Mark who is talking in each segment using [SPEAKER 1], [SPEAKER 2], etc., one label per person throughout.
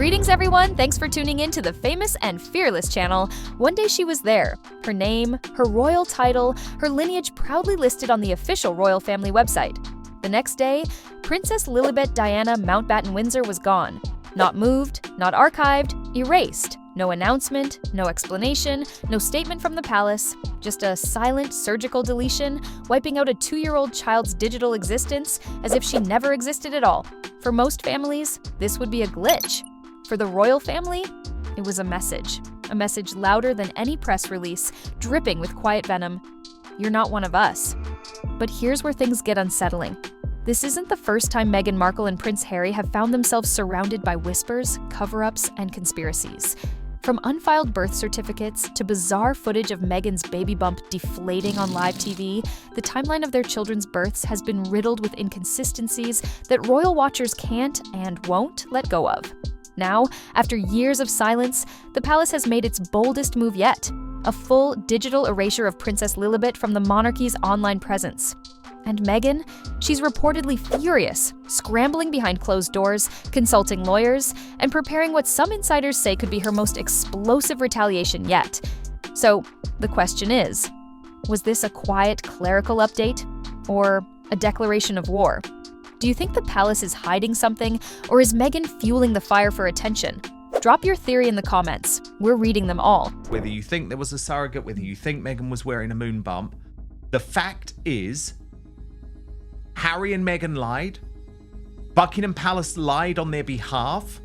[SPEAKER 1] Greetings everyone, thanks for tuning in to the Famous and Fearless channel. One day she was there. Her name, her royal title, her lineage proudly listed on the official royal family website. The next day, Princess Lilibet Diana Mountbatten-Windsor was gone. Not moved, not archived, erased. No announcement, no explanation, no statement from the palace, just a silent surgical deletion, wiping out a 2-year-old child's digital existence as if she never existed at all. For most families, this would be a glitch. For the royal family, it was a message louder than any press release, dripping with quiet venom. You're not one of us. But here's where things get unsettling. This isn't the first time Meghan Markle and Prince Harry have found themselves surrounded by whispers, cover-ups, and conspiracies. From unfiled birth certificates to bizarre footage of Meghan's baby bump deflating on live TV, the timeline of their children's births has been riddled with inconsistencies that royal watchers can't and won't let go of. Now, after years of silence, the palace has made its boldest move yet, a full digital erasure of Princess Lilibet from the monarchy's online presence. And Meghan, she's reportedly furious, scrambling behind closed doors, consulting lawyers, and preparing what some insiders say could be her most explosive retaliation yet. So, the question is, was this a quiet clerical update or a declaration of war? Do you think the palace is hiding something, or is Meghan fueling the fire for attention? Drop your theory in the comments. We're reading them all.
[SPEAKER 2] Whether you think there was a surrogate, whether you think Meghan was wearing a moon bump, the fact is, Harry and Meghan lied. Buckingham Palace lied on their behalf.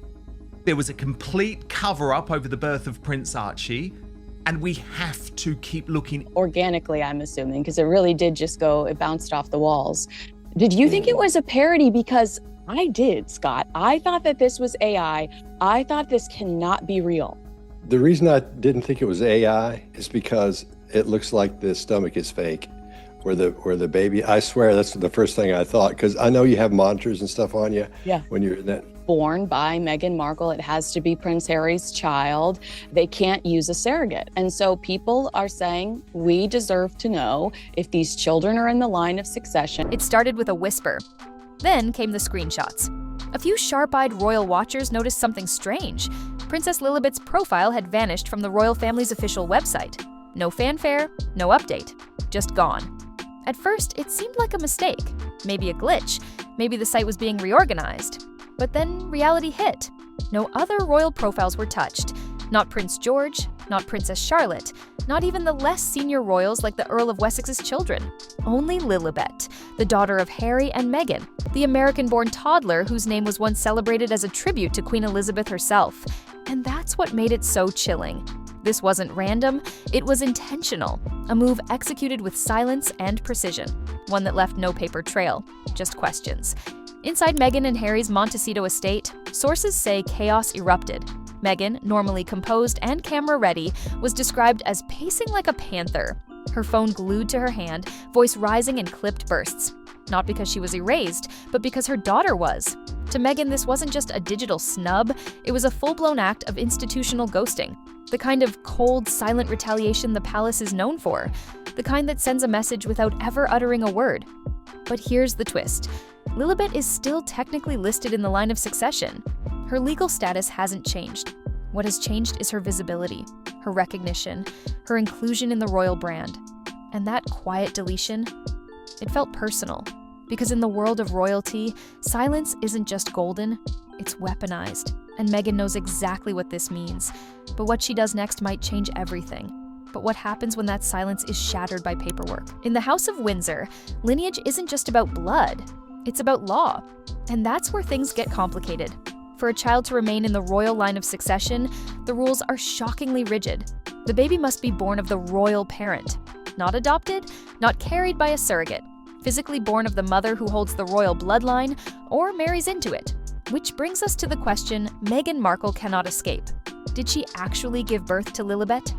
[SPEAKER 2] There was a complete cover-up over the birth of Prince Archie. And we have to keep looking.
[SPEAKER 3] Organically, I'm assuming, because it really did just it bounced off the walls. Did you think it was a parody? Because I did, Scott. I thought that this was AI. I thought this cannot be real.
[SPEAKER 4] The reason I didn't think it was AI is because it looks like the stomach is fake. Where the baby, I swear that's the first thing I thought, because I know you have monitors and stuff on you.
[SPEAKER 3] Yeah.
[SPEAKER 4] When you're in that.
[SPEAKER 3] Born by Meghan Markle, it has to be Prince Harry's child. They can't use a surrogate. And so people are saying, we deserve to know if these children are in the line of succession.
[SPEAKER 1] It started with a whisper. Then came the screenshots. A few sharp-eyed royal watchers noticed something strange. Princess Lilibet's profile had vanished from the royal family's official website. No fanfare, no update, just gone. At first, it seemed like a mistake, maybe a glitch, maybe the site was being reorganized. But then reality hit. No other royal profiles were touched. Not Prince George, not Princess Charlotte, not even the less senior royals like the Earl of Wessex's children. Only Lilibet, the daughter of Harry and Meghan, the American-born toddler whose name was once celebrated as a tribute to Queen Elizabeth herself. And that's what made it so chilling. This wasn't random, it was intentional. A move executed with silence and precision. One that left no paper trail, just questions. Inside Meghan and Harry's Montecito estate, sources say chaos erupted. Meghan, normally composed and camera-ready, was described as pacing like a panther. Her phone glued to her hand, voice rising in clipped bursts. Not because she was erased, but because her daughter was. To Meghan, this wasn't just a digital snub, it was a full-blown act of institutional ghosting. The kind of cold, silent retaliation the palace is known for. The kind that sends a message without ever uttering a word. But here's the twist. Lilibet is still technically listed in the line of succession. Her legal status hasn't changed. What has changed is her visibility, her recognition, her inclusion in the royal brand. And that quiet deletion, it felt personal. Because in the world of royalty, silence isn't just golden, it's weaponized. And Meghan knows exactly what this means. But what she does next might change everything. But what happens when that silence is shattered by paperwork? In the House of Windsor, lineage isn't just about blood, it's about law. And that's where things get complicated. For a child to remain in the royal line of succession, the rules are shockingly rigid. The baby must be born of the royal parent. Not adopted, not carried by a surrogate. Physically born of the mother who holds the royal bloodline or marries into it. Which brings us to the question Meghan Markle cannot escape. Did she actually give birth to Lilibet?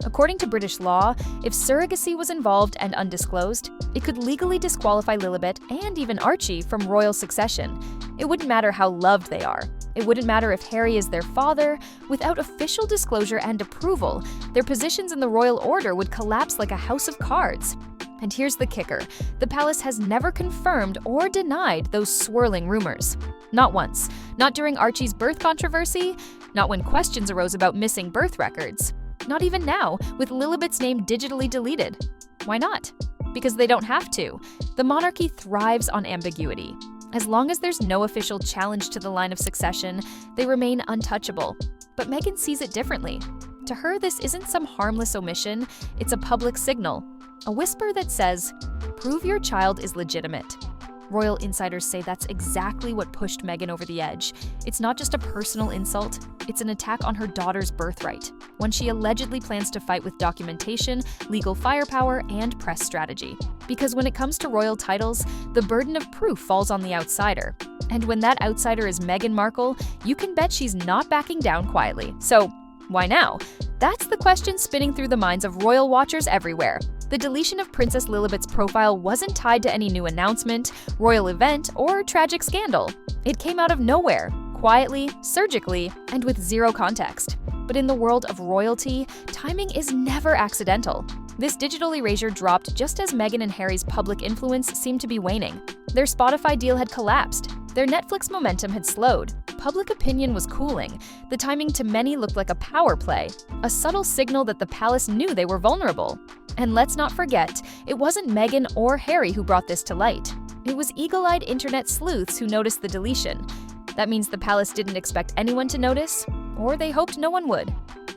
[SPEAKER 1] According to British law, if surrogacy was involved and undisclosed, it could legally disqualify Lilibet and even Archie from royal succession. It wouldn't matter how loved they are. It wouldn't matter if Harry is their father. Without official disclosure and approval, their positions in the royal order would collapse like a house of cards. And here's the kicker. The palace has never confirmed or denied those swirling rumors. Not once. Not during Archie's birth controversy. Not when questions arose about missing birth records. Not even now, with Lilibet's name digitally deleted. Why not? Because they don't have to. The monarchy thrives on ambiguity. As long as there's no official challenge to the line of succession, they remain untouchable. But Meghan sees it differently. To her, this isn't some harmless omission, it's a public signal. A whisper that says, "Prove your child is legitimate." Royal insiders say that's exactly what pushed Meghan over the edge. It's not just a personal insult, it's an attack on her daughter's birthright, one she allegedly plans to fight with documentation, legal firepower, and press strategy. Because when it comes to royal titles, the burden of proof falls on the outsider. And when that outsider is Meghan Markle, you can bet she's not backing down quietly. So, why now? That's the question spinning through the minds of royal watchers everywhere. The deletion of Princess Lilibet's profile wasn't tied to any new announcement, royal event, or tragic scandal. It came out of nowhere, quietly, surgically, and with zero context. But in the world of royalty, timing is never accidental. This digital erasure dropped just as Meghan and Harry's public influence seemed to be waning. Their Spotify deal had collapsed. Their Netflix momentum had slowed. Public opinion was cooling. The timing to many looked like a power play, a subtle signal that the palace knew they were vulnerable. And let's not forget, it wasn't Meghan or Harry who brought this to light. It was eagle-eyed internet sleuths who noticed the deletion. That means the palace didn't expect anyone to notice, or they hoped no one would.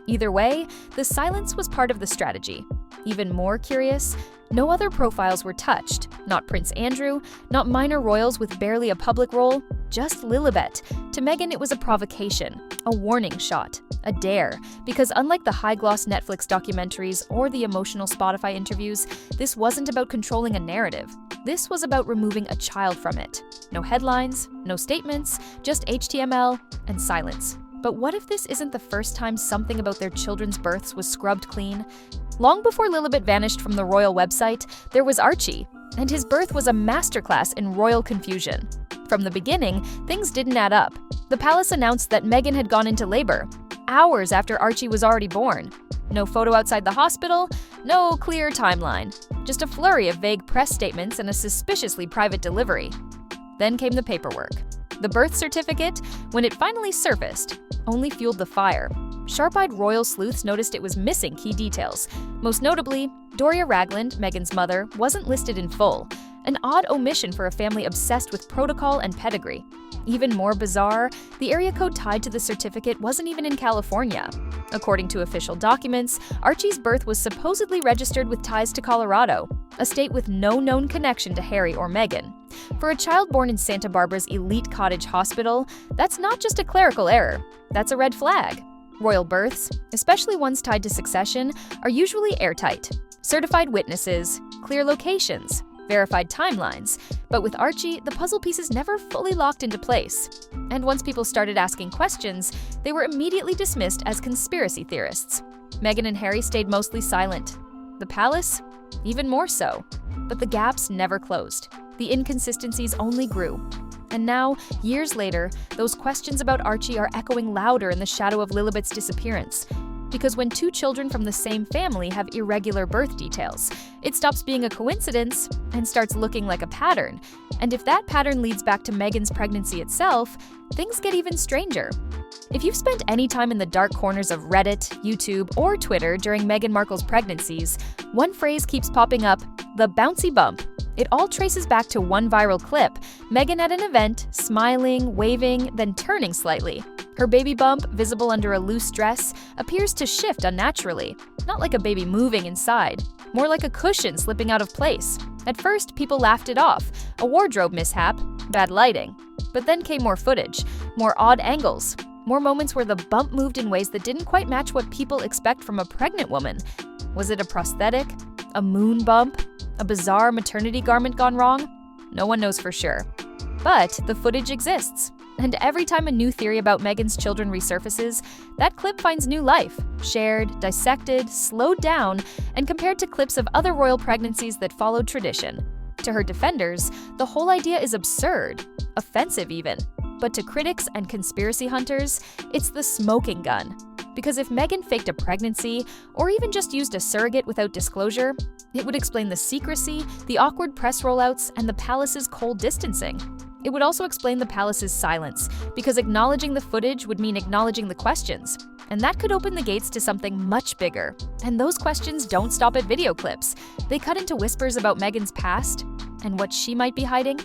[SPEAKER 1] Either way, the silence was part of the strategy. Even more curious, no other profiles were touched. Not Prince Andrew, not minor royals with barely a public role, just Lilibet. To Meghan, it was a provocation, a warning shot, a dare, because unlike the high-gloss Netflix documentaries or the emotional Spotify interviews, this wasn't about controlling a narrative. This was about removing a child from it. No headlines, no statements, just HTML and silence. But what if this isn't the first time something about their children's births was scrubbed clean? Long before Lilibet vanished from the royal website, there was Archie, and his birth was a masterclass in royal confusion. From the beginning, things didn't add up. The palace announced that Meghan had gone into labor, hours after Archie was already born. No photo outside the hospital, no clear timeline. Just a flurry of vague press statements and a suspiciously private delivery. Then came the paperwork. The birth certificate, when it finally surfaced, only fueled the fire. Sharp-eyed royal sleuths noticed it was missing key details. Most notably, Doria Ragland, Meghan's mother, wasn't listed in full, an odd omission for a family obsessed with protocol and pedigree. Even more bizarre, the area code tied to the certificate wasn't even in California. According to official documents, Archie's birth was supposedly registered with ties to Colorado, a state with no known connection to Harry or Meghan. For a child born in Santa Barbara's elite cottage hospital, that's not just a clerical error, that's a red flag. Royal births, especially ones tied to succession, are usually airtight. Certified witnesses, clear locations, verified timelines. But with Archie, the puzzle pieces never fully locked into place. And once people started asking questions, they were immediately dismissed as conspiracy theorists. Meghan and Harry stayed mostly silent. The palace? Even more so. But the gaps never closed. The inconsistencies only grew. And now, years later, those questions about Archie are echoing louder in the shadow of Lilibet's disappearance. Because when two children from the same family have irregular birth details, it stops being a coincidence and starts looking like a pattern. And if that pattern leads back to Meghan's pregnancy itself, things get even stranger. If you've spent any time in the dark corners of Reddit, YouTube, or Twitter during Meghan Markle's pregnancies, one phrase keeps popping up: the bouncy bump. It all traces back to one viral clip, Meghan at an event, smiling, waving, then turning slightly. Her baby bump, visible under a loose dress, appears to shift unnaturally, not like a baby moving inside, more like a cushion slipping out of place. At first, people laughed it off, a wardrobe mishap, bad lighting. But then came more footage, more odd angles, more moments where the bump moved in ways that didn't quite match what people expect from a pregnant woman. Was it a prosthetic? A moon bump? A bizarre maternity garment gone wrong? No one knows for sure. But the footage exists. And every time a new theory about Meghan's children resurfaces, that clip finds new life, shared, dissected, slowed down, and compared to clips of other royal pregnancies that followed tradition. To her defenders, the whole idea is absurd, offensive even. But to critics and conspiracy hunters, it's the smoking gun. Because if Meghan faked a pregnancy, or even just used a surrogate without disclosure, it would explain the secrecy, the awkward press rollouts, and the palace's cold distancing. It would also explain the palace's silence, because acknowledging the footage would mean acknowledging the questions. And that could open the gates to something much bigger. And those questions don't stop at video clips. They cut into whispers about Meghan's past and what she might be hiding.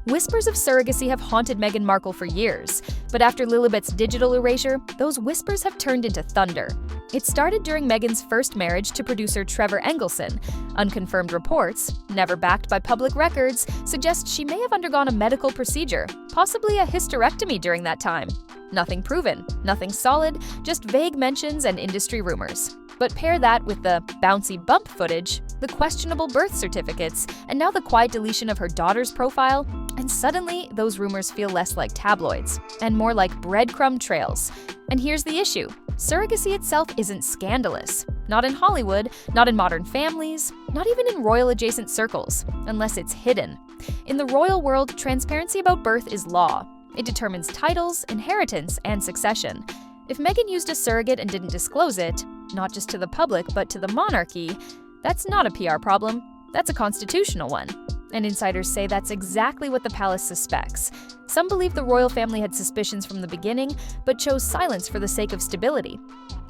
[SPEAKER 1] Whispers of surrogacy have haunted Meghan Markle for years, but after Lilibet's digital erasure, those whispers have turned into thunder. It started during Meghan's first marriage to producer Trevor Engelson. Unconfirmed reports, never backed by public records, suggest she may have undergone a medical procedure, possibly a hysterectomy during that time. Nothing proven, nothing solid, just vague mentions and industry rumors. But pair that with the bouncy bump footage, the questionable birth certificates, and now the quiet deletion of her daughter's profile, and suddenly those rumors feel less like tabloids and more like breadcrumb trails. And here's the issue. Surrogacy itself isn't scandalous. Not in Hollywood, not in modern families, not even in royal-adjacent circles, unless it's hidden. In the royal world, transparency about birth is law. It determines titles, inheritance, and succession. If Meghan used a surrogate and didn't disclose it, not just to the public but to the monarchy, that's not a PR problem, that's a constitutional one. And insiders say that's exactly what the palace suspects. Some believe the royal family had suspicions from the beginning, but chose silence for the sake of stability.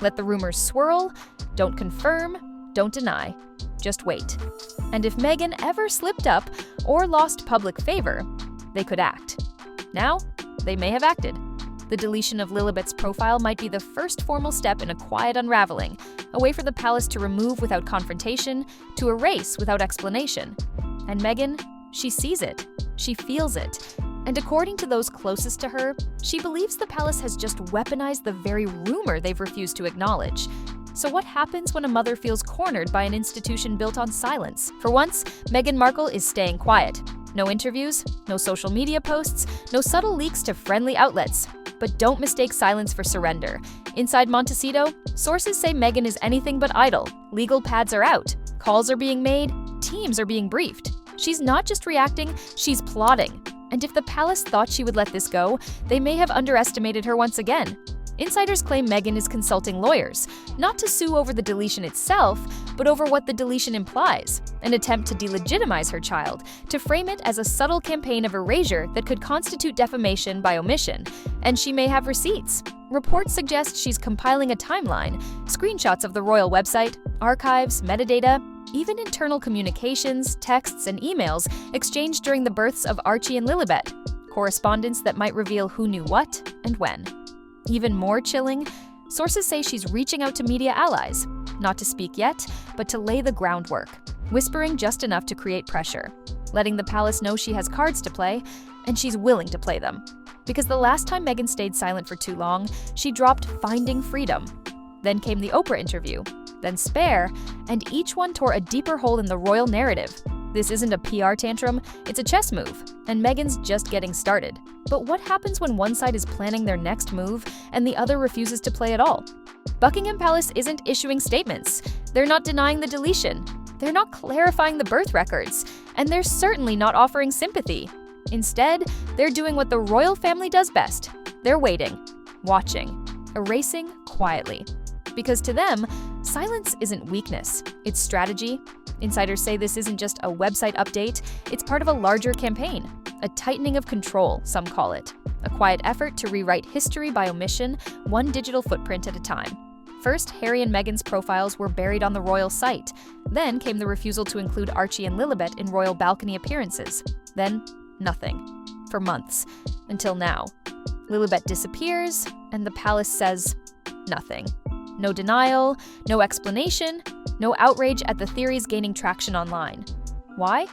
[SPEAKER 1] Let the rumors swirl, don't confirm, don't deny, just wait. And if Meghan ever slipped up or lost public favor, they could act. Now, they may have acted. The deletion of Lilibet's profile might be the first formal step in a quiet unraveling, a way for the palace to remove without confrontation, to erase without explanation. And Meghan, she sees it, she feels it, and according to those closest to her, she believes the palace has just weaponized the very rumor they've refused to acknowledge. So what happens when a mother feels cornered by an institution built on silence? For once, Meghan Markle is staying quiet. No interviews, no social media posts, no subtle leaks to friendly outlets. But don't mistake silence for surrender. Inside Montecito, sources say Meghan is anything but idle. Legal pads are out, calls are being made, teams are being briefed. She's not just reacting, she's plotting. And if the palace thought she would let this go, they may have underestimated her once again. Insiders claim Meghan is consulting lawyers, not to sue over the deletion itself, but over what the deletion implies, an attempt to delegitimize her child, to frame it as a subtle campaign of erasure that could constitute defamation by omission, and she may have receipts. Reports suggest she's compiling a timeline, screenshots of the royal website, archives, metadata, even internal communications, texts, and emails exchanged during the births of Archie and Lilibet, correspondence that might reveal who knew what and when. Even more chilling, sources say she's reaching out to media allies, not to speak yet, but to lay the groundwork, whispering just enough to create pressure, letting the palace know she has cards to play, and she's willing to play them. Because the last time Meghan stayed silent for too long, she dropped Finding Freedom. Then came the Oprah interview, then Spare, and each one tore a deeper hole in the royal narrative. This isn't a PR tantrum, it's a chess move, and Meghan's just getting started. But what happens when one side is planning their next move and the other refuses to play at all? Buckingham Palace isn't issuing statements. They're not denying the deletion. They're not clarifying the birth records. And they're certainly not offering sympathy. Instead, they're doing what the royal family does best. They're waiting, watching, erasing quietly. Because to them, silence isn't weakness, it's strategy. Insiders say this isn't just a website update, it's part of a larger campaign. A tightening of control, some call it. A quiet effort to rewrite history by omission, one digital footprint at a time. First, Harry and Meghan's profiles were buried on the royal site. Then came the refusal to include Archie and Lilibet in royal balcony appearances. Then, nothing. For months. Until now. Lilibet disappears, and the palace says nothing. No denial, no explanation, no outrage at the theories gaining traction online. Why?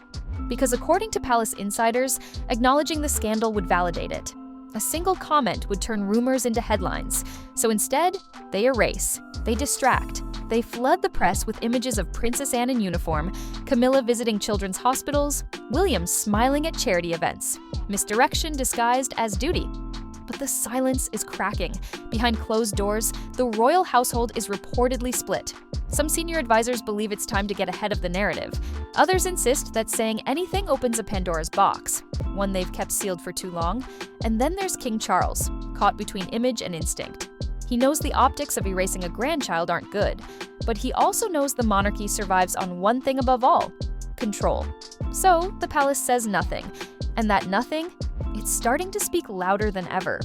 [SPEAKER 1] Because according to palace insiders, acknowledging the scandal would validate it. A single comment would turn rumors into headlines. So instead, they erase, they distract, they flood the press with images of Princess Anne in uniform, Camilla visiting children's hospitals, William smiling at charity events, misdirection disguised as duty. But the silence is cracking. Behind closed doors, the royal household is reportedly split. Some senior advisors believe it's time to get ahead of the narrative. Others insist that saying anything opens a Pandora's box, one they've kept sealed for too long. And then there's King Charles, caught between image and instinct. He knows the optics of erasing a grandchild aren't good, but he also knows the monarchy survives on one thing above all: control. So the palace says nothing, and that nothing, it's starting to speak louder than ever.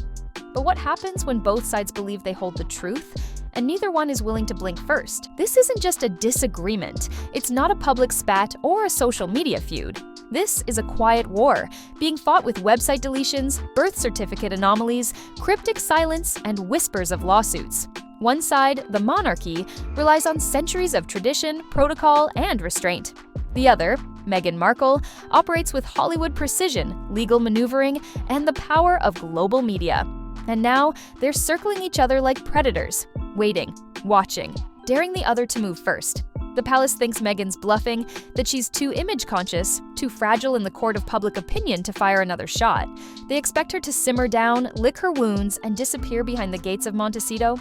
[SPEAKER 1] But what happens when both sides believe they hold the truth, and neither one is willing to blink first? This isn't just a disagreement. It's not a public spat or a social media feud. This is a quiet war, being fought with website deletions, birth certificate anomalies, cryptic silence, and whispers of lawsuits. One side, the monarchy, relies on centuries of tradition, protocol, and restraint. The other, Meghan Markle, operates with Hollywood precision, legal maneuvering, and the power of global media. And now, they're circling each other like predators, waiting, watching, daring the other to move first. The palace thinks Meghan's bluffing, that she's too image-conscious, too fragile in the court of public opinion to fire another shot. They expect her to simmer down, lick her wounds, and disappear behind the gates of Montecito.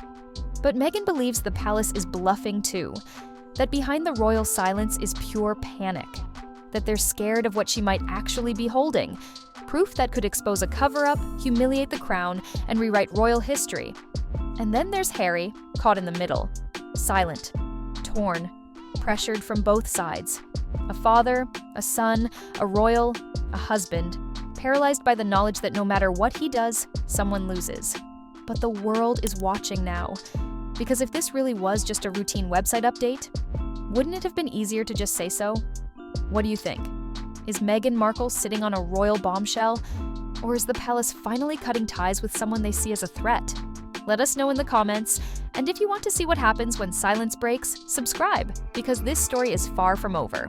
[SPEAKER 1] But Meghan believes the palace is bluffing too, that behind the royal silence is pure panic, that they're scared of what she might actually be holding, proof that could expose a cover-up, humiliate the crown, and rewrite royal history. And then there's Harry, caught in the middle, silent, torn, pressured from both sides. A father, a son, a royal, a husband, paralyzed by the knowledge that no matter what he does, someone loses. But the world is watching now, because if this really was just a routine website update, wouldn't it have been easier to just say so? What do you think? Is Meghan Markle sitting on a royal bombshell, or is the palace finally cutting ties with someone they see as a threat? Let us know in the comments, and if you want to see what happens when silence breaks, subscribe, because this story is far from over.